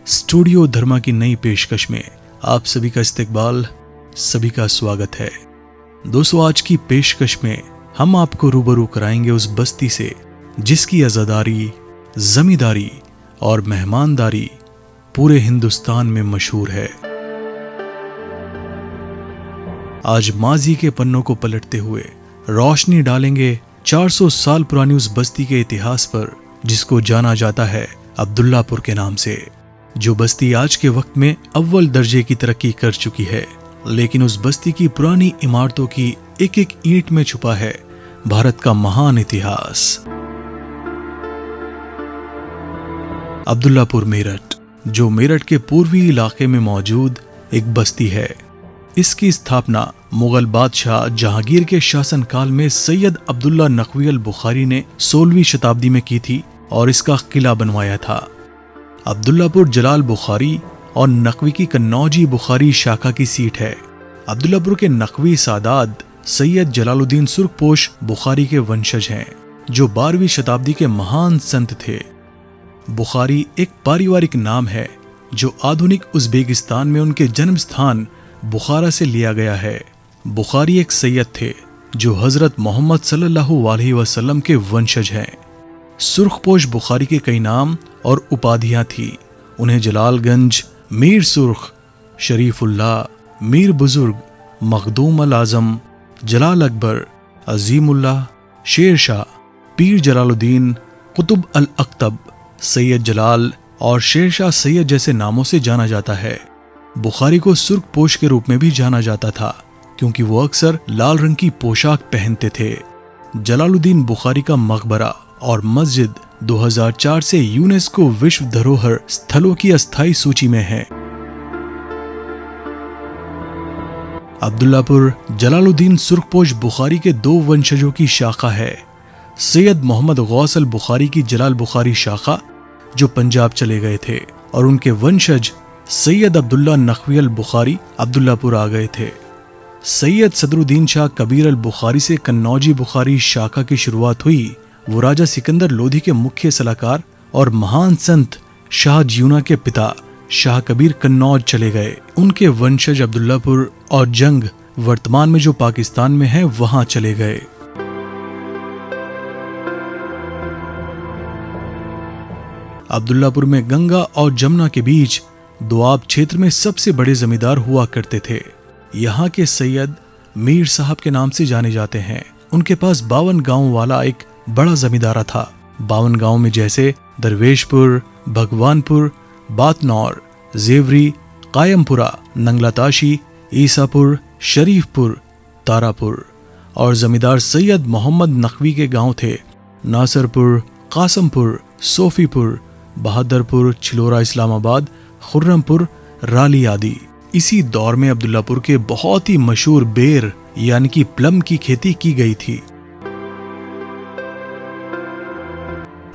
Studio धर्मा की नई पेशकश में आप सभी का इस्तकबाल, सभी का स्वागत है। दोस्तों, आज की पेशकश में हम आपको रूबरू कराएंगे उस बस्ती से जिसकी अज़ादारी, जमींदारी और मेहमानदारी पूरे हिंदुस्तान में मशहूर है। आज माजी के पन्नों को पलटते हुए रोशनी डालेंगे 400 साल पुरानी उस बस्ती के इतिहास पर जिसको जाना जाता है अब्दुल्लापुर के नाम से। जो बस्ती आज के वक्त में अव्वल दर्जे की तरक्की कर चुकी है, लेकिन उस बस्ती की पुरानी इमारतों की एक एक ईंट में छुपा है भारत का महान इतिहास। अब्दुल्लापुर मेरठ, जो मेरठ के पूर्वी इलाके में मौजूद एक बस्ती है। इसकी स्थापना मुगल बादशाह जहांगीर के शासनकाल में सैयद अब्दुल्ला नकवी अल बुखारी ने 16वीं शताब्दी में की थी और इसका किला बनवाया था। अब्दुल्लापुर जलाल बुखारी और नकवी की कन्नौजी बुखारी शाखा की सीट है। अब्दुल्लापुर के नकवी सादात सैयद जलालुद्दीन सुर्खपोश बुखारी के वंशज हैं, जो 12वीं शताब्दी के महान संत थे। बुखारी एक पारिवारिक नाम है जो आधुनिक उज़्बेकिस्तान में उनके जन्म स्थान बुखारा से लिया गया है। बुखारी एक सैयद थे जो हजरत मोहम्मद सल्लल्लाहु अलैहि वसल्लम के वंशज हैं। सुर्खपोश बुखारी के कई नाम और उपाधियां थी। उन्हें जलालगंज, मीर सुर्ख, शरीफुल्लाह, मीर बुजुर्ग, मखदूम अल आजम, जलाल अकबर, अजीमुल्लाह, शेर शाह, पीर जलालुद्दीन, कुतुब अल अख्तब, सैयद जलाल और शेर शाह सैयद जैसे नामों से जाना जाता है। बुखारी को सुर्खपोश के रूप में भी जाना जाता था क्योंकि वो अक्सर लाल रंग की पोशाक पहनते थे। जलालुद्दीन बुखारी का मकबरा और मस्जिद 2004 से यूनेस्को विश्व धरोहर स्थलों की अस्थायी सूची में है। अब्दुल्लापुर जलालुद्दीन सुर्खपोश बुखारी के 2 वंशजों की शाखा है। सैयद मोहम्मद गौस अल बुखारी की जलाल बुखारी शाखा, जो पंजाब चले गए थे, और उनके वंशज सैयद अब्दुल्ला नकवी अल बुखारी अब्दुल्लापुर आ गए थे। सैयद सदरुद्दीन शाह कबीर अल बुखारी से कन्नौजी बुखारी शाखा की शुरुआत हुई। वो राजा सिकंदर लोधी के मुख्य सलाहकार और महान संत शाह जियूना के पिता शाह कबीर कन्नौज चले गए। उनके वंशज अब्दुल्लापुर और जंग, वर्तमान में जो पाकिस्तान में है, वहां चले गए। अब्दुल्लापुर में गंगा और जमुना के बीच दोआब क्षेत्र में सबसे बड़े जमींदार हुआ करते थे। यहाँ के सैयद मीर साहब के नाम से जाने जाते हैं। उनके पास 52 गांव वाला एक बड़ा जमींदारा था। 52 गांव में जैसे दरवेशपुर, भगवानपुर, बातनौर, जेवरी, कायमपुरा, नंगलाताशी, ईसापुर, शरीफपुर, तारापुर। और जमींदार सैयद मोहम्मद नकवी के गांव थे नासरपुर, कासमपुर, सोफीपुर, बहादुरपुर, छिलोरा, इस्लामाबाद, खुर्रमपुर, राली आदि। इसी दौर में अब्दुल्लापुर के बहुत ही मशहूर बेर यानी कि प्लम की खेती की गई थी।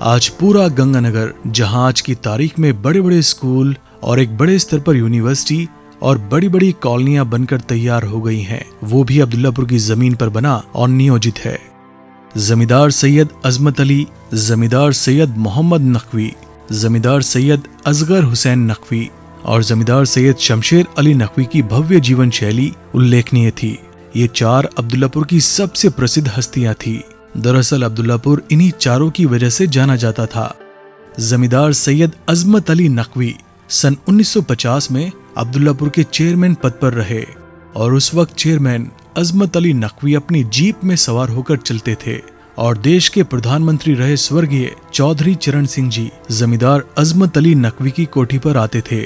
आज पूरा गंगानगर, जहां आज की तारीख में बड़े बड़े स्कूल और एक बड़े स्तर पर यूनिवर्सिटी और बड़ी बड़ी कॉलोनियां बनकर तैयार हो गई हैं, वो भी अब्दुल्लापुर की जमीन पर बना और नियोजित है। जमींदार सैयद अजमत अली, जमींदार सैयद मोहम्मद नकवी, जमींदार सैयद असगर हुसैन नकवी और जमींदार सैयद शमशेर अली नकवी की भव्य जीवन शैली उल्लेखनीय थी। ये 4 अब्दुल्लापुर की सबसे प्रसिद्ध हस्तियां थी। दरअसल अब्दुल्लापुर इन्हीं चारों की वजह से जाना जाता था। जमींदार सैयद अजमत अली नकवी सन 1950 में अब्दुल्लापुर के चेयरमैन पद पर रहे और उस वक्त चेयरमैन अजमत अली नकवी अपनी जीप में सवार होकर चलते थे और देश के प्रधानमंत्री रहे स्वर्गीय चौधरी चरण सिंह जी जमींदार अजमत अली नकवी की कोठी पर आते थे।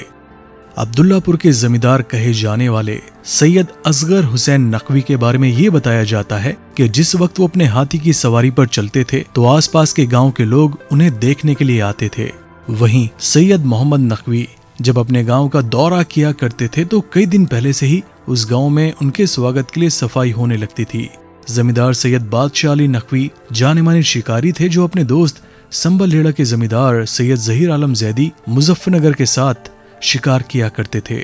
अब्दुल्लापुर के जमींदार कहे जाने वाले सैयद असगर हुसैन नकवी के बारे में ये बताया जाता है कि जिस वक्त वो अपने हाथी की सवारी पर चलते थे तो आसपास के गांव के लोग उन्हें देखने के लिए आते थे। वहीं सैयद मोहम्मद नकवी जब अपने गांव का दौरा किया करते थे तो कई दिन पहले से ही उस गांव में उनके स्वागत के लिए सफाई होने लगती थी। जमींदार सैयद बादशाह अली नकवी जाने माने शिकारी थे जो अपने दोस्त संबल लेड़ा के जमींदार सैयद जहीर आलम जैदी मुजफ्फरनगर के साथ शिकार किया करते थे।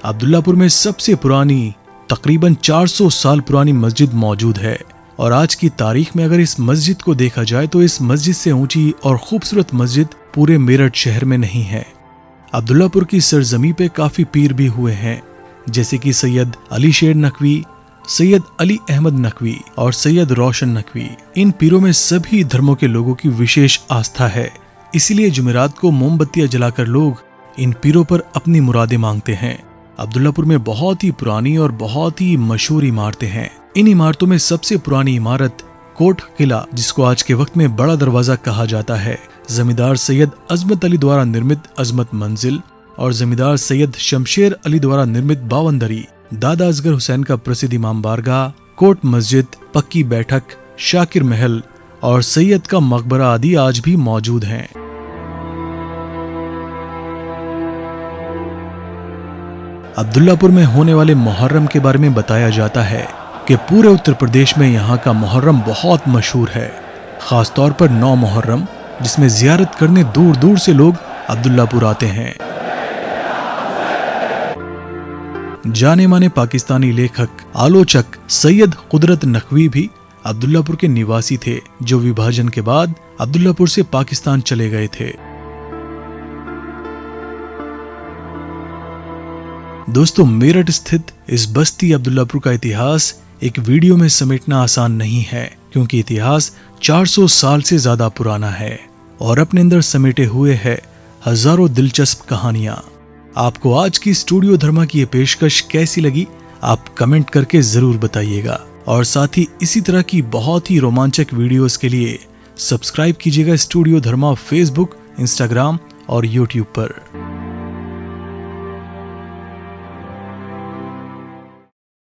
अब्दुल्लापुर में सबसे पुरानी तकरीबन 400 साल पुरानी मस्जिद मौजूद है और आज की तारीख में अगर इस मस्जिद को देखा जाए तो इस मस्जिद से ऊंची और खूबसूरत मस्जिद पूरे मेरठ शहर में नहीं है। अब्दुल्लापुर की सरजमी पे काफी पीर भी हुए हैं, जैसे कि सैयद अली शेर नकवी, सैयद अली अहमद नकवी और सैयद रोशन नकवी। इन पीरों में सभी धर्मों के लोगों की विशेष आस्था है, इसीलिए जुमेरात को मोमबत्तियां जलाकर लोग इन पीरों पर अपनी मुरादें मांगते हैं। अब्दुल्लापुर में बहुत ही पुरानी और बहुत ही मशहूर इमारतें हैं। इन इमारतों में सबसे पुरानी इमारत कोट किला, जिसको आज के वक्त में बड़ा दरवाजा कहा जाता है, जमींदार सैयद अजमत अली द्वारा निर्मित अजमत मंजिल और जमींदार सैयद शमशेर अली द्वारा निर्मित बावंदरी, दादा असगर हुसैन का प्रसिद्ध इमाम बारगाह, कोट मस्जिद, पक्की बैठक, शाकिर महल और सैयद का मकबरा आदि आज भी मौजूद हैं। अब्दुल्लापुर में होने वाले मुहर्रम के बारे में बताया जाता है कि पूरे उत्तर प्रदेश में यहाँ का मुहर्रम बहुत मशहूर है, खासतौर पर 9 मुहर्रम, जिसमें जियारत करने दूर दूर से लोग अब्दुल्लापुर आते हैं। जाने माने पाकिस्तानी लेखक आलोचक सैयद कुदरत नकवी भी अब्दुल्लापुर के निवासी थे, जो विभाजन के बाद अब्दुल्लापुर से पाकिस्तान चले गए थे। दोस्तों, मेरठ स्थित इस बस्ती अब्दुल्लापुर का इतिहास एक वीडियो में समेटना आसान नहीं है, क्योंकि इतिहास 400 साल से ज्यादा पुराना है और अपने अंदर समेटे हुए है हजारों दिलचस्प कहानियां। आपको आज की स्टूडियो धर्मा की ये पेशकश कैसी लगी, आप कमेंट करके जरूर बताइएगा और साथ ही इसी तरह की बहुत ही रोमांचक वीडियोस के लिए सब्सक्राइब कीजिएगा स्टूडियो धर्मा फेसबुक, इंस्टाग्राम और यूट्यूब पर।